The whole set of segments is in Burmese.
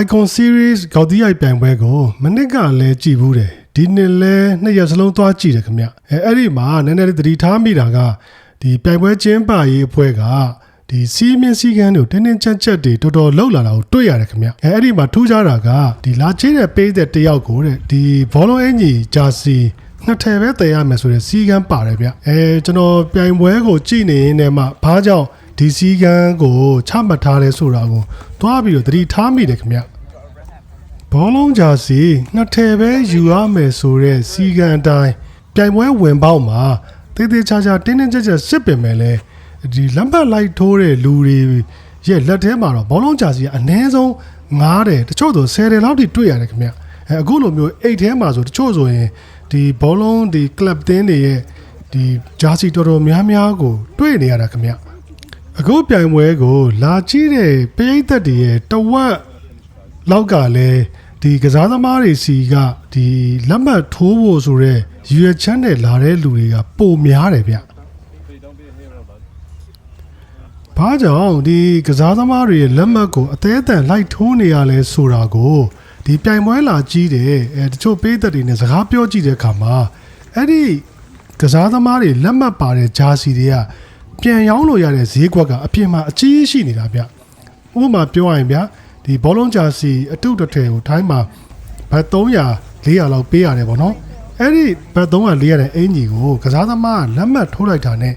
Icon Series ကောက်တီးရိုက်ပြိုင်ပွဲကိုမနစ်ကလည်းကြည်ဘူးတယ်ဒီနှစ်လဲနှစ်ရက်စလုံးသွားကြည့်တယ်ခင်ဗျအဲ့ဒီမှာနည်းနည်းသတိထားမိတာကဒီပြိုင်ပွဲကျင်းပရေးအဖွဲ့ကဒီစီးမြင့်စည်းကမ်းတို့တင်းတင်းကြပ်ကြပ်တွေတော်တော်လှုပ်လာတာကိုတွေ့ရတယ်ခင်ဗျအဲ့ဒီမှာထူးခြားတာကဒီလာချေးတဲ့ပေးတဲ့တယောက်ကိုတဲ့ဒီဘောလုံးအင်ကြီးဂျာစီနှစ်ထည်ပဲတည်ရမယ်ဆိုတဲ့စီးကမ်းပါတယ်ဗျကျွန်တော်ပြိုင်ပွဲကိုကြည့်နေရင်လည်းမှဘာကြောင့်ဒီစီးကမ်းကိုချမှတ်ထားလဲဆိုတာကိုသွားပြီးတော့သတိထားမိတယ်ခင်ဗျဘောလုံးဂျာစီနှစ်ထည်ပဲယူရမယ်ဆိုတဲ့စီးကမ်းအတိုင်းပြိုင်ပွဲဝင်ပေါက်မှာတေးသေးချာချာတင်းတင်းကြပ်ကြပ်စစ်ပင်မယ်လဲဒီလမ်းပတ်လိုက်ထိုးတဲ့လူတွေရဲ့လက်ထဲမှာတော့ဘောလုံးဂျာစီကအနည်းဆုံး9တယ်တချို့ဆို10တယ်လောက်ထိတွေ့ရတယ်ခင်ဗျအခုလိုမျိုးအိတ်ထဲမှာဆိုတချို့ဆိုရင်ဒီဘောလုံးဒီ club တင်းတွေရဲ့ဒီဂျာစီတော်တော်များများကိုတွေ့နေရတာခင်ဗျအခုပြိုင်ပွဲကိုလာကြည့်တဲ့ပရိသတ်တွေရဲ့တဝက်လောက်ကလည်းဒီကစားသမားတွေစီကဒီလက်မှတ်ထိုးဖို့ဆိုတဲ့ရွေချမ်းနဲ့လာတဲ့လူတွေကပိုများတယ်ဗျဘာကြောင့်ဒီကစားသမားတွေရဲ့လက်မှတ်ကိုအသေးအတန်လိုက်ထိုးနေရလဲဆိုတာကိုဒီပြိုင်ပွဲလာကြည့်တယ်တချို့ပရိသတ်တွေနဲ့စကားပြောကြည့်တဲ့အခါမှာအဲ့ဒီကစားသမားတွေလက်မှတ်ပါတဲ့ဂျာစီတွေကပြန်ရောင်းလို့ရတဲ့ဈေးကွက်ကအပြင်မှာအကြီးရှိနေတာဗျဥပမာပြောရရင်ဗျဒီဘောလုံးဂျာစီအတုတစ်ထည်ကိုထိုင်းမှာဘတ်300 400လောက်ပေးရတယ်ပေါ့နော်အဲ့ဒီဘတ်300 400တဲ့အင်ကြီးကိုကစားသမားကလက်မှတ်ထိုးလိုက်တာနဲ့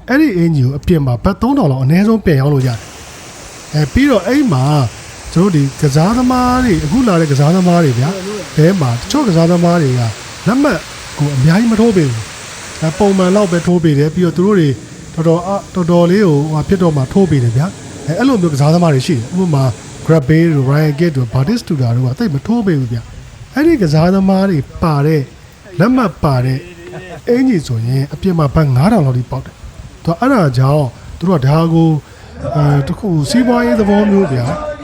အဲ့ဒီအင်ကြီးကိုအပြင်မှာဘတ်3000လောက်အနည်းဆုံးပြန်ရောင်းလို့ရတယ်ပြီးတော့အဲ့မှာကျွန်တော်ဒီကစားသမားတွေအခုလာတဲ့ကစားသမားတွေဗျဘဲမှာတချို့ကစားသမားတွေကလက်မှတ်ကိုအများကြီးမထိုးပေးဘူးပုံမှန်လောက်ပဲထိုးပေးတယ်ပြီးတော့သူတို့တွေတော်တော်လေးကိုဖြစ်တော့မှထိုးပေးတယ်ဗျအဲ့လိုမျိုးကစားသမားတွေရှိတယ်ဥပမာ Grab Bay တို့ Ryan Gate တို့ Batista တို့ကတိတ်မထိုးပေးဘူးဗျအဲ့ဒီကစားသမားတွေပါတဲ့လက်မှတ်ပါတဲ့အင်ကြီးဆိုရင်အပြင်မှာဘတ်9000လောက်ထိပေါက်တယ်သူအဲ့ဒါကြောင့်သူတို့ကဒါကိုတခုစီးပွားရေးသဘောမျိုးဗျ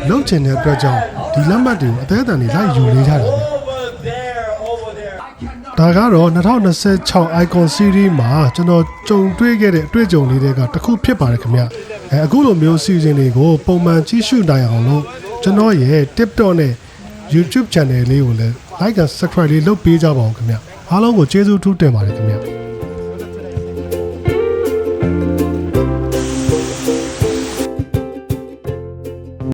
လုံချင်တဲ့အတွက်ကြောင့်ဒီလက်မှတ်တွေကိုအသေးအတန်တွေလိုက်ယူနေကြတာဗျဒါကတော့2026 Icon Series မှာကျွန်တော်ကြုံတွေ့ခဲ့တဲ့အတွေ့အကြုံလေးတွေကတစ်ခုဖြစ်ပါတယ်ခင်ဗျအခုလိုမျိုးစီစဉ်တွေကိုပုံမှန်ကြည့်ရှုနိုင်အောင်လို့ကျွန်တော်ရဲ့ TikTok နဲ့ YouTube Channel လေးကိုလည်း Like and Subscribe လေးလုပ်ပေးကြပါဦးခင်ဗျအားလုံးကိုကျေးဇူးထူးတင်ပါတယ်ခင်ဗျ